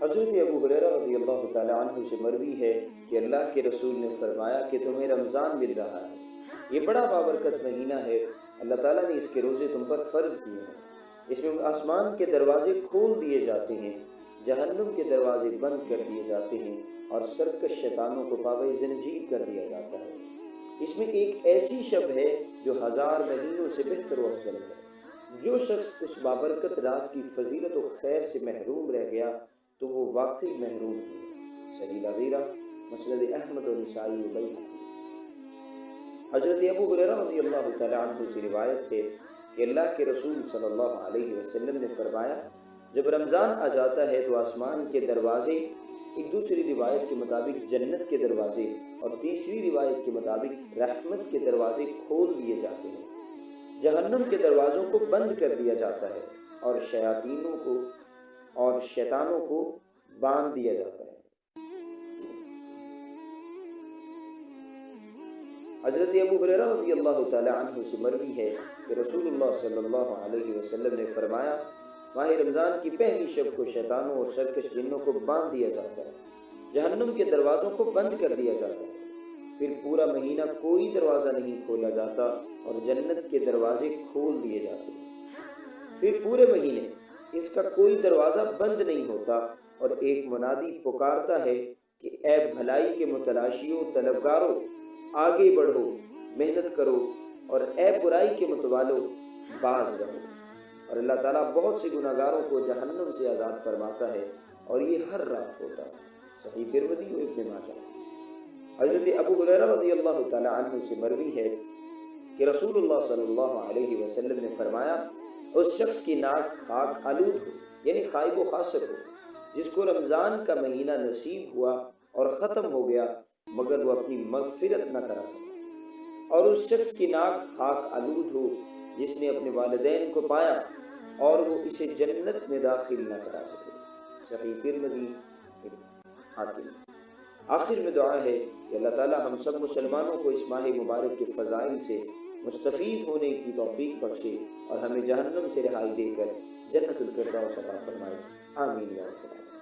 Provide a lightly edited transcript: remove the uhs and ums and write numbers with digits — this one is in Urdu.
حضرت ابو ہریرہ رضی اللہ تعالیٰ عنہ سے مروی ہے کہ اللہ کے رسول نے فرمایا کہ تمہیں رمضان مل رہا ہے، یہ بڑا بابرکت مہینہ ہے، اللہ تعالیٰ نے اس کے روزے تم پر فرض کیے ہیں، اس میں آسمان کے دروازے کھول دیے جاتے ہیں، جہنم کے دروازے بند کر دیے جاتے ہیں اور سرکش شیطانوں کو پابند زنجیر کر دیا جاتا ہے۔ اس میں ایک ایسی شب ہے جو 1000 مہینوں سے بہتر و افضل ہے۔ جو شخص اس بابرکت رات کی فضیلت و خیر سے محروم رہ گیا تو وہ واقعی محروم ہے۔ صحیح وغیرہ مسند احمد و نسائی و بیہقی۔ حضرت ابو ہریرہ رضی اللہ تعالیٰ عنہ سے روایت ہے کہ اللہ کے رسول صلی اللہ علیہ وسلم نے فرمایا، جب رمضان آ جاتا ہے تو آسمان کے دروازے، ایک دوسری روایت کے مطابق جنت کے دروازے اور تیسری روایت کے مطابق رحمت کے دروازے کھول دیے جاتے ہیں، جہنم کے دروازوں کو بند کر دیا جاتا ہے اور شیطانوں کو باندھ دیا جاتا ہے۔ حضرت ابو ہریرہ رضی اللہ تعالیٰ عنہ سے مروی ہے کہ رسول اللہ صلی اللہ علیہ وسلم نے فرمایا، ماہ رمضان کی پہلی شب کو شیطانوں اور سرکش جنوں کو باندھ دیا جاتا ہے، جہنم کے دروازوں کو بند کر دیا جاتا ہے، پھر پورا مہینہ کوئی دروازہ نہیں کھولا جاتا اور جنت کے دروازے کھول دیے جاتے ہیں، پھر پورے مہینے اس کا کوئی دروازہ بند نہیں ہوتا اور ایک منادی پکارتا ہے کہ اے بھلائی کے متلاشیوں، طلبگاروں، آگے بڑھو، محنت کرو، اور اے برائی کے متوالو، باز رہو۔ اور اللہ تعالیٰ بہت سے گناہگاروں کو جہنم سے آزاد فرماتا ہے اور یہ ہر رات ہوتا ہے۔ صحیح ترمذی و ابن ماجہ۔ حضرت ابو ہریرہ رضی اللہ تعالیٰ عنہ سے مروی ہے کہ رسول اللہ صلی اللہ علیہ وسلم نے فرمایا، اس شخص کی ناک خاک آلود ہو، یعنی خائب و خاسر ہو، جس کو رمضان کا مہینہ نصیب ہوا اور ختم ہو گیا مگر وہ اپنی مغفرت نہ کرا سکا، اور اس شخص کی ناک خاک آلود ہو جس نے اپنے والدین کو پایا اور وہ اسے جنت میں داخل نہ کرا سکے۔ صحیح ترمذی حاکم۔ آخر میں دعا ہے کہ اللہ تعالی ہم سب مسلمانوں کو اس ماہ مبارک کے فضائل سے مستفید ہونے کی توفیق بخشے اور ہمیں جہنم سے رہائی دے کر جنت الفردوس عطا فرمائے۔ آمین یا رب العالمین۔